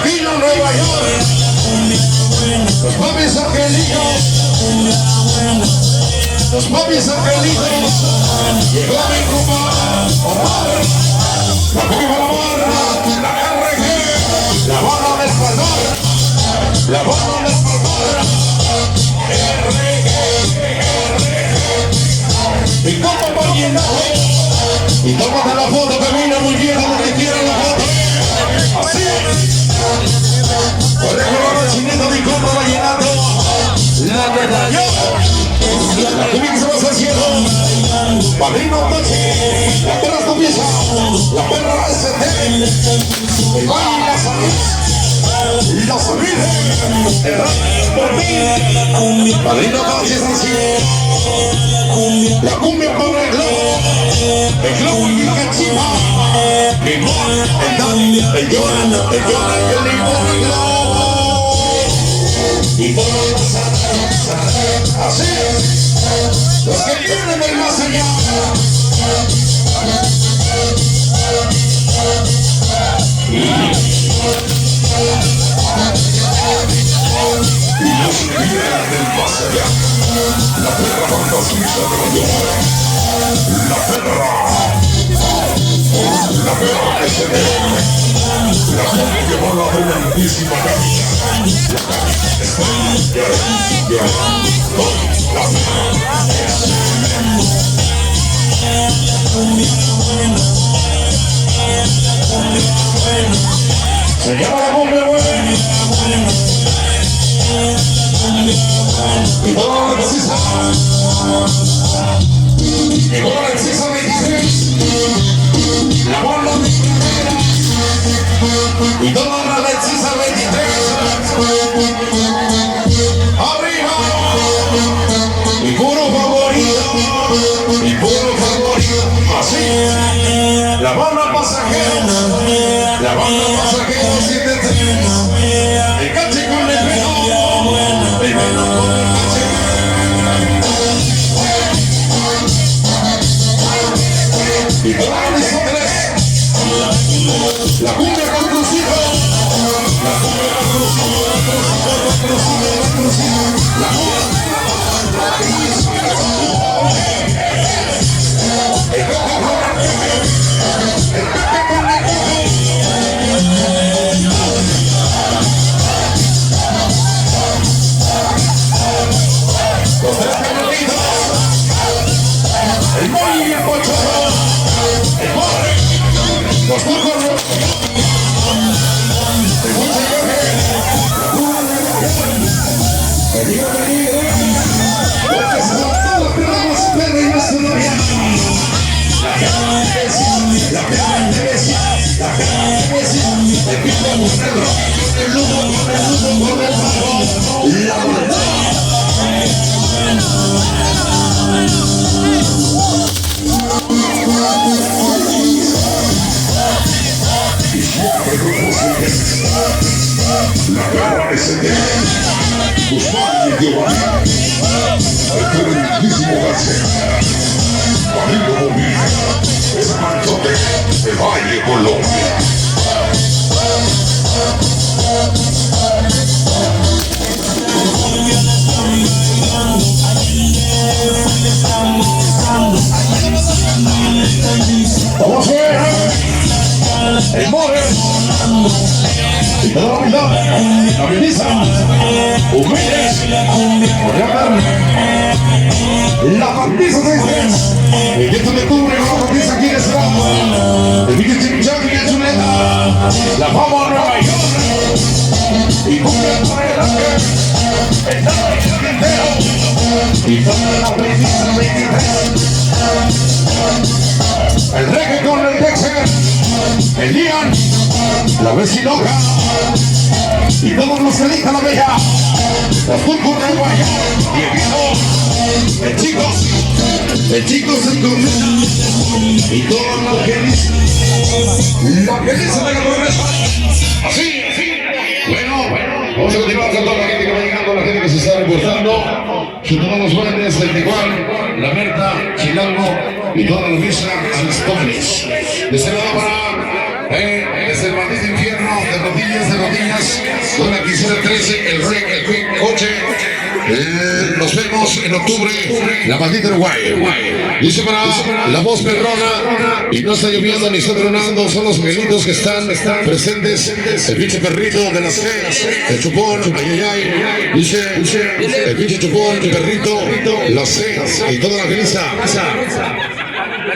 vino Nueva York. Los papis angelitos. Los papis angelitos. Llegó mi compadre Omar. La cumbia la barra, la RG, la barra del espaldar, la barra del espaldar. RG. Y como vallenato. Y tómate la foto que vino muy bien donde quiera la foto. Así. Por el color chinito de como vallenato. La medalla. La cumbia que se va haciendo. Padrino Tachi. La perra comienza. La perra ST. El baile y la salud. La salud. El rap por mí. Padrino Tachi es así. La cumbia para el globo y el cachipa, el mon, el dan, el lloran, el limón, el globo. Y todos los así, los que vienen del más allá. Y los que vienen del más allá. La perra fantasía de los hombres. La perra ST. La cumbia para la brillantísima cabina. La cabina está la se llama la cumbia buena. Y todo lo precisa. Y todo lo precisa 23. La bola de carrera. Y todo lo precisa 23. Arriba. Y puro favorito. Y puro favorito. Así. La banda pasajera. La banda pasajera 73. El cache con el pelo. El pelo con el cache. Y para esos tres, la cumbia con crucijo, la cumbia con crucijo, la cumbia los tres pequeñitos, el Moy y el Pocho. Los turcos porque se soltó la perra más perra y no se lo había. La perra de Bessia, la perra de Bessia, la perra de Bessia. El pico con el lujo, con el bajo, la moneda. La perra ST, Guzmán y Giovanni, el tremendísimo García, Camilo Bomilla, el manchote de Valle Colombia. Vamos a ver el More. Y toda la mitad, la belleza, humildes, por la carne, la partiza de estrés, el 10 de octubre, la partiza aquí en Estrada, el Vicky Chimichaki y el Chuleta, la vamos a Nueva York, y cumple el adelante, el dado y el entero, y toda la partiza 23, el reggae con el Dexter, el Ian, la vecinoca y todos los que elijan la bella, los turcos de Guaya, el chico se come y todos los que dicen de la correcta, así, bueno, vamos a continuar con toda la gente que va llegando, la gente que se está reportando, son todos los buenos, el Tiguan, la Merta, Chilango y toda la misa Aristóteles. De este lado para desde el maldito infierno, de rodillas, Con la quisiera 13, el coche. Nos vemos en octubre, la maldita Uruguay. Dice para la voz perrona. Y no está lloviendo ni está tronando. Son los miguelitos que están presentes. El pinche perrito de las feas. El chupón, ay, ay, ay. Dice el pinche chupón, el perrito, las feas y toda la geniza.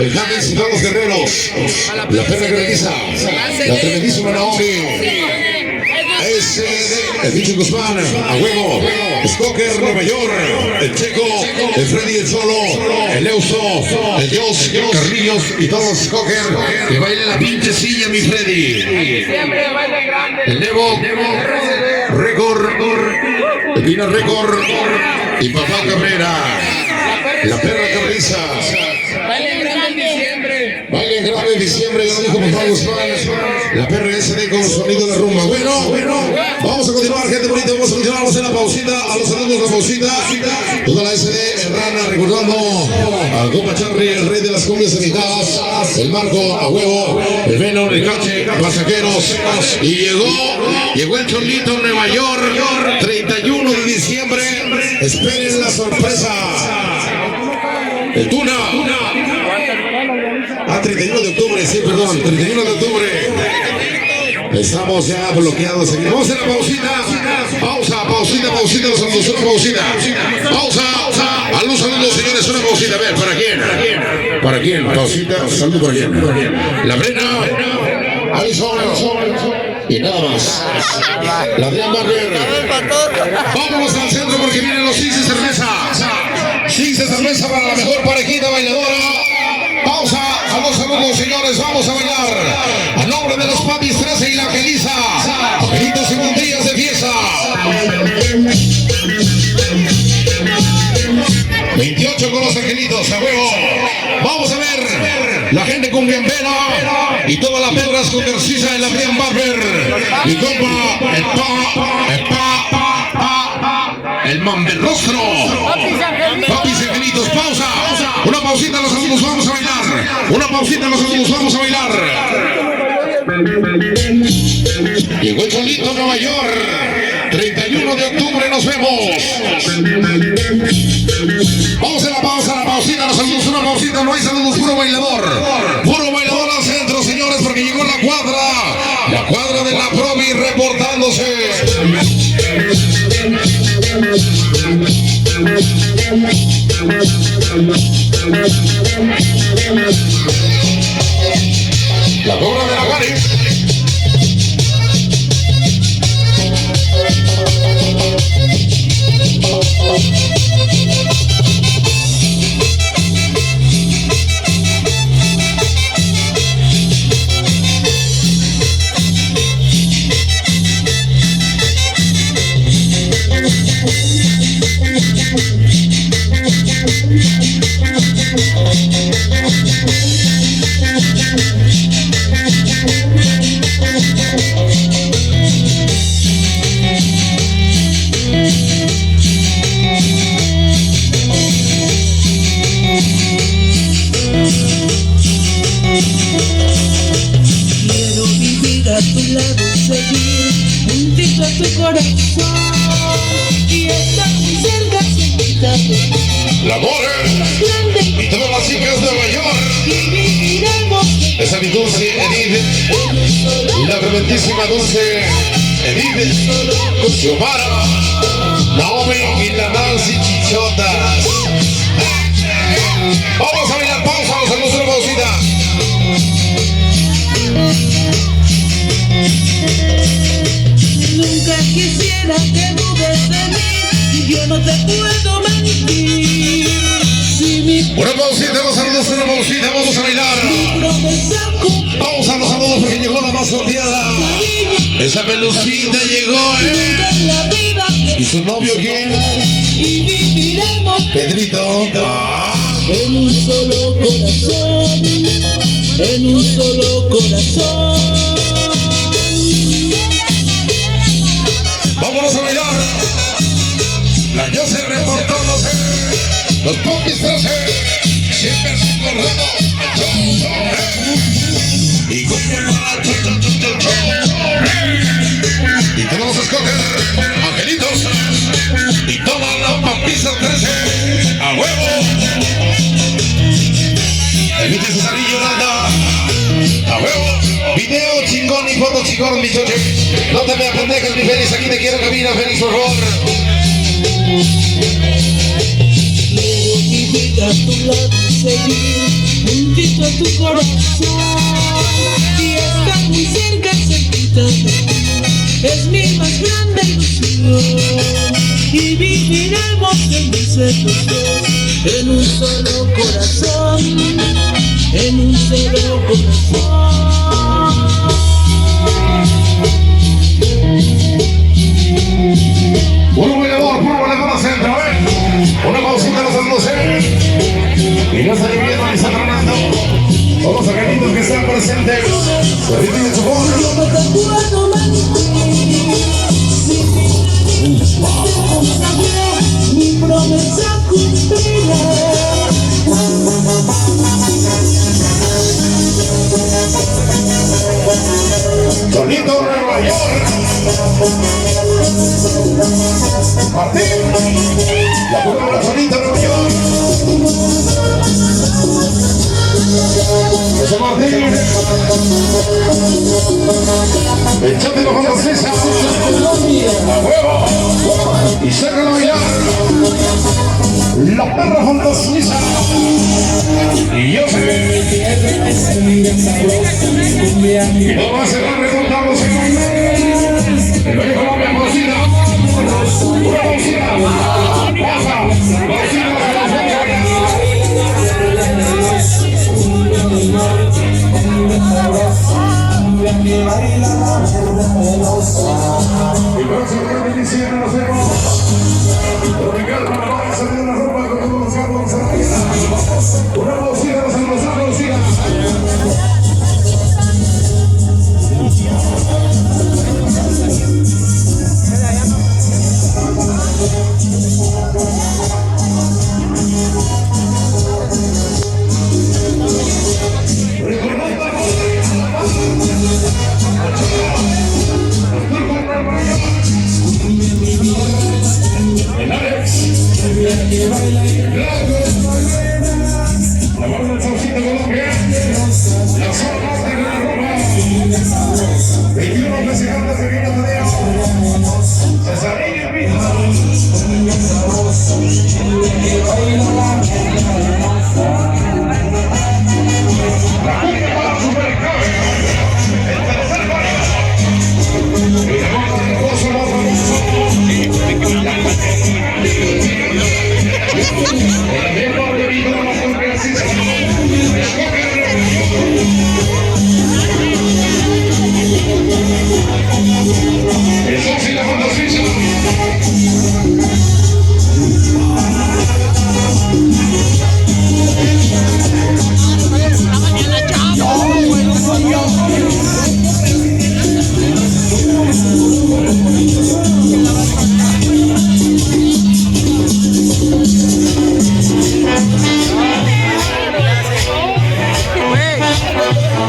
El James y todos los guerreros. La perra graniza. La tremendísima Naomi. El pinche Guzmán, a huevo, Skoker, Nueva York, el Checo, el Freddy, el Cholo, el Euso, el Dios, Carrillos y todos los Skoker, que bailen la pinche silla, mi Freddy. El Nevo, Record, el Pina Record y Papá Cabrera, la perra Cabriza. Bailen grande en diciembre. Bailen grande en diciembre, ya lo dijo Papá Guzmán. La PRSD con sonido de rumba. Bueno, vamos a continuar, gente bonita. Vamos a continuar, vamos a la pausita. A los saludos de la pausita. Toda la SD, el Rana, recordando al compa Charlie, el rey de las cumbias evitadas. El Marco, a huevo. El Venom, el Cache, pasajeros. Y llegó el Cholito, Nueva York. 31 de diciembre. Esperen la sorpresa. El Tuna. 31 de octubre, sí, perdón, 31 de octubre. Estamos ya bloqueados aquí. Vamos a la pausita. Pausita, los saludos, una pausita. Pausa. A los saludos, señores, una pausita. A ver, ¿para quién? ¿Para quién? Pausita, saludo para quién. La Brena, Alison. Y nada más. La Adrián Barber. Vámonos al centro porque vienen los 6 de cerveza. 6 de cerveza para la mejor parejita bailadora. Pausa, a los saludos, señores, vamos a bailar. A nombre de los papis 13 y la Angeliza. Angelitos y montillas de fiesta. 28 con los angelitos, a huevo. Vamos a ver la gente con Bienvena y todas las perras con Garcisa en la Brian Barber. Mi compa, el Mamberrostro. Papis angelitos, pausa. Una pausita, los saludos, vamos a bailar. Una pausita, los saludos, vamos a bailar. Llegó el Cholito, Nueva York. 31 de octubre, nos vemos. Vamos a la pausita, los saludos, una pausita, no hay saludos, puro bailador al centro, señores, porque llegó la cuadra de la Provi reportándose. La cobra de la Guari. La More y todas las chicas de Nueva York. Esa mi dulce Edith, la tremendísima dulce Edith, con Xiomara, Naomi y la Nancy Chichotas. Vamos a bailar, pausa, nos hacemos una pausita. Nunca quisiera que dudes de mí, yo no te puedo mentir. Una pausita, los saludos, una pausita, vamos a bailar. Pausa, los saludos porque llegó la más sorteada. Esa pelucita llegó, ¿Y su novio quién? Y viviremos Pedrito. en un solo corazón, en un solo corazón. Vámonos a bailar. La yo se reportó, no sé. Los popis 13 siempre recordando al show. Y como y todos los escogen. pendejas, mi Félix, aquí te quiero, camina, Félix, por favor. Quiero vivir a tu lado, seguir juntito a tu corazón. Y estar muy cerca, cerquita de ti, es mi más grande ilusión. Y viviremos felices los dos, en un solo corazón, en un solo corazón. Puro goleador centro, una pausita los almacén. Y no está viviendo ni está tronando. Todos los acanitos que están presentes. Se retienen su voz. Mi promesa cumpliré. Sonito Nueva York. Martín, la pura la sonita Nueva York. Ese Martín. Echátelo con los César. A huevo. Y sácalo a bailar. La perra junto a Suiza. Y yo sé. Y no va a cerrar resultados. El baile Colombia, Pausina. Una Pausina. Pasa. Pausina. Y próximo de diciembre nos vemos. Tropical para no salir una ropa con todos los gatos a la vida. Una Pausina, nos almorzamos, Pausina. El Alex, la banda del Saucito Colombia, la zona norte de la Roma, 21 presidentes de Villa Tadeo, Cesarín y Pita. La cumbia para Supercable, el tercer baile, y la banda del Gozo más famoso. El mejor de vida no fue preciso. Eso sí la banda suiza.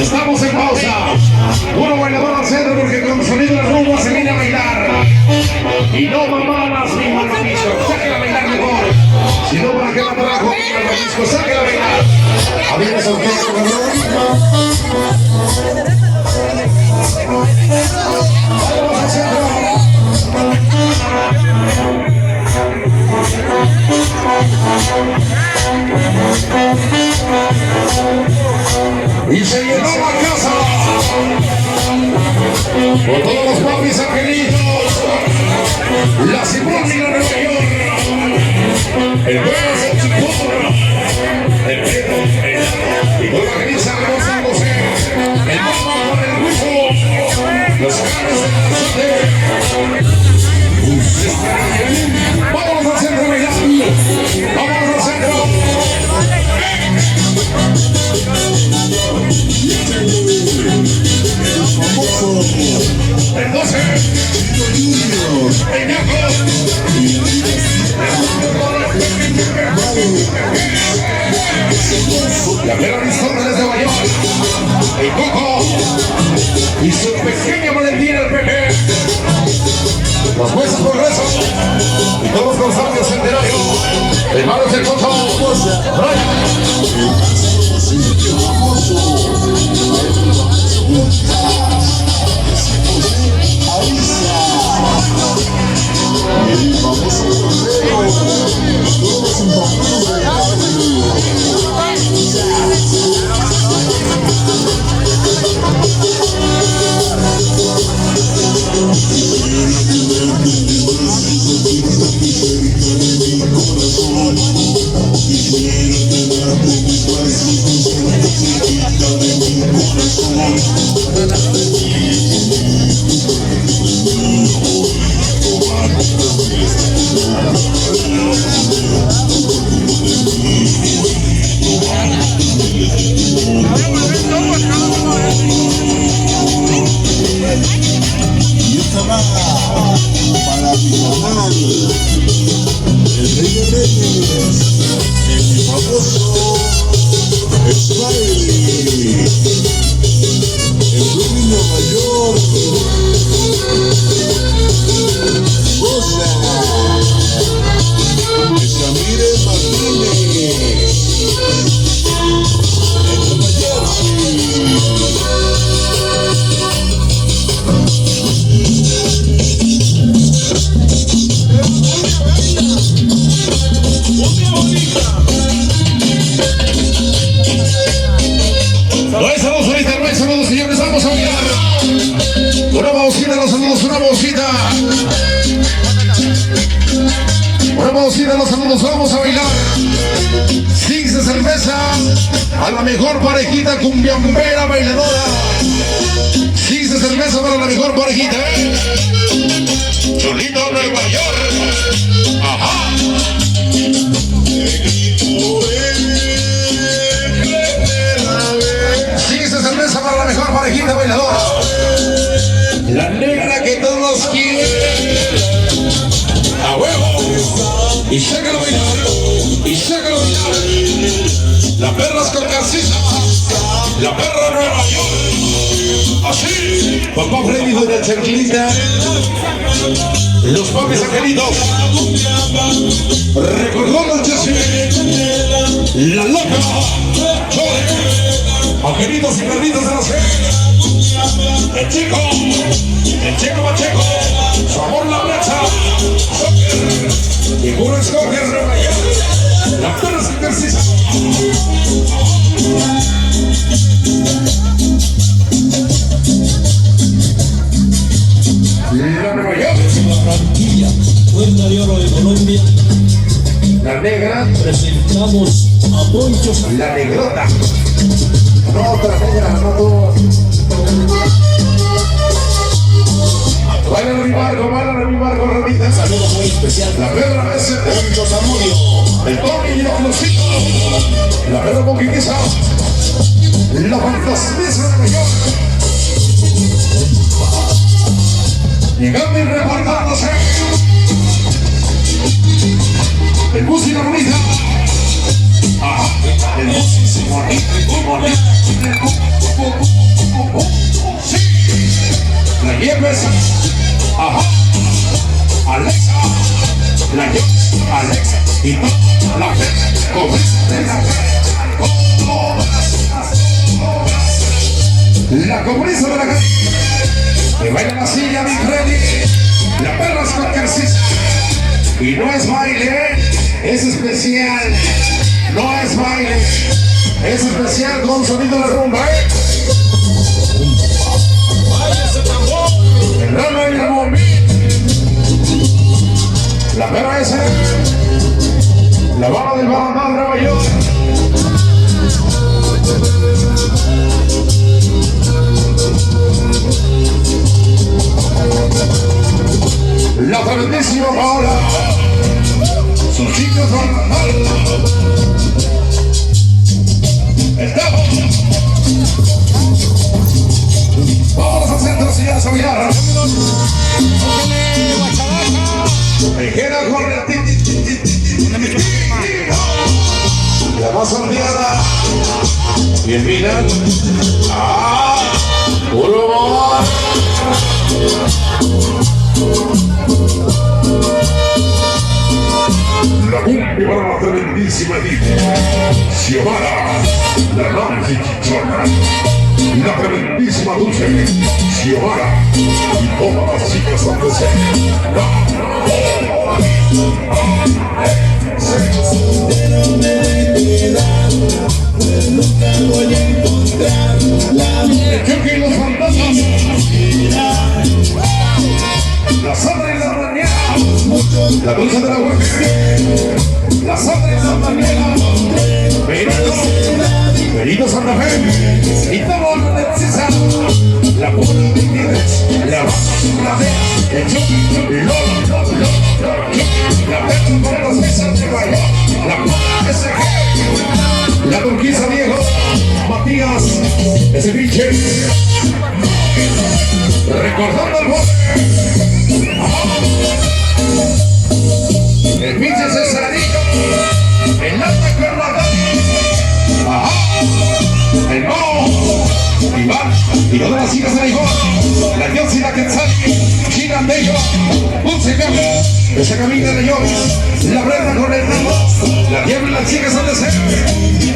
Estamos en pausa. Puro bailador al centro porque con sonido de rumbo se viene a bailar. Y no mamadas ni malvaviscos. Sáquela a bailar mejor. Si no, para que la trabajo con malvaviscos. Sáquela a bailar. A ver esa orquesta, vamos al centro. Y se llenó la casa por todos los papis angelitos, la Simón y la Nueva York, el bueno es el Chipor, el Pedro, y toda la geniza remozándose, el mamá con el rufo, los carros de la vámonos al centro, vámonos al centro. El 12, el Ñaco, la Pera Arizona desde Nueva York, el Coco y su pequeña Valentina el Pepe, los huesos progresos y todos los cambios centenarios, hermanos del Coco, Brian. Arisa. para mi canal, el Rey de Reyes, el famoso Smiley, en Brooklyn, Nueva York. Rosa, Samire Martínez, en Nueva Jersey. No hay saludos ahorita, no hay saludos, señores, vamos a bailar. Una pausita, los saludos, una pausita. Una pausita, los saludos, vamos a bailar. Six de cerveza a la mejor parejita cumbiambera bailadora. Six de cerveza para la mejor parejita, Cholito, Nueva York. Ajá. Cerveza para la mejor parejita bailadora, la negra que todos quieren, a huevo, y sácalo a bailar, y sácalo a bailar. La perra es con Narcisa, la perra Nueva York, así. Papá Freddy, doña Chanclita, los papis angelitos, recordó los Jesse, la loca, angelitos y perritos de la serie, el chico Pacheco, sabor la brecha, y puro escoger, la perra sin Narcisa. La Nueva York, Barranquilla, Puerta de Oro de Colombia, la negra, presentamos a Poncho la negrota. No, otra negra, no dos. Bailan a mi barco, Ramita. Un saludo muy especial La perra es Poncho Zamudio, el Tony y los Florcitos. La perra con Quiquisa. La fantasmisa de Nueva York. Llegando y reportándose. El bus y la bonita. Ajá. El bus y bonita. Sí. La lleves. Ajá. Alexa. La lleves. Alexa. Y no la fe. Cobrista de la fe. La comunista de la calle. Que baila la silla, mi Freddy. La perra es con Narcisa. Y no es baile, es especial. No es baile, es especial con sonido de rumba, El rano y el bombi. La perra esa. La bala del barandal de Nueva York. La tremendísima Paola. Sus chicos van mal. Estamos. Vamos a centro, señores, a bailar. Ligera con el la más olvidada. Y el final. Puro amor. La cumbia para la tremendísima Edith Xiomara, la Nancy Chichona, la tremendísima Dulce Xiomara y todas las chicas donde se nunca voy a encontrar el choque y los fantasmas, la Sandra y la Daniela, la Dulce de la Hueca, la Sandra y la Daniela, Benito Santa Fe, y todo lo necesita, la pura liquidez, la de el choque, la perra con las mesas de baile, la pura SG, la turquisa Diego, Matías, ese pinche, recordando el bote. Ponce Carlos, esa camina de Jovis, la Brenda con el ritmo, la tierra y las chicas son de ser,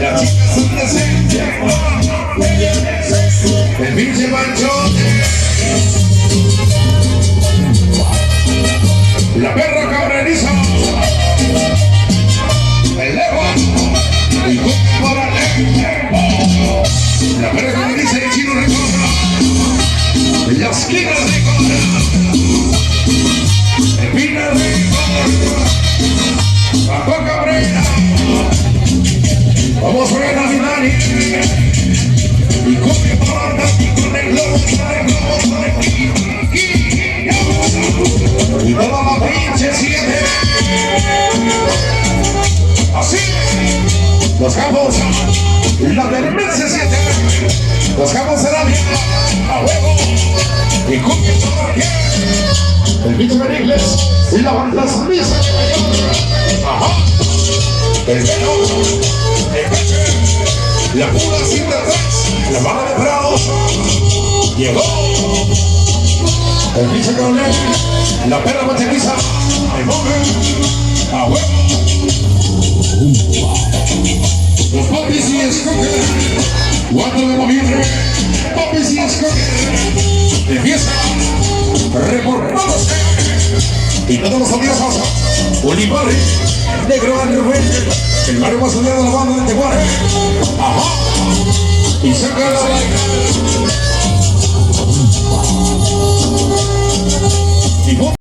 las chicas son de ser, el pinche Pancho, la perra cabreriza, el Levo, y tú para la perra cabreriza y el chino recorda, la esquina recorda, el pina recorda, Paco Cabrera, vamos a ver a Minani, y come para con el globo, y toda la pinche siete, así, los campos, la demencia siete, los campos de la vida, a huevo, y come para el bicho Benigles y la fantasmisa, ajá, el veno, el peche, la pura Cinderrex, la mano de Prados, llegó el bicho Cabrera, la perra mancheriza, el bombe, a huevo, los popis y escoger, 4 de noviembre, popis y escoger, empieza reportándose y todos los odiosos, Olivari, Negro Rebelde, el barrio más odiado de la banda de Tehuara, ajá, y saca la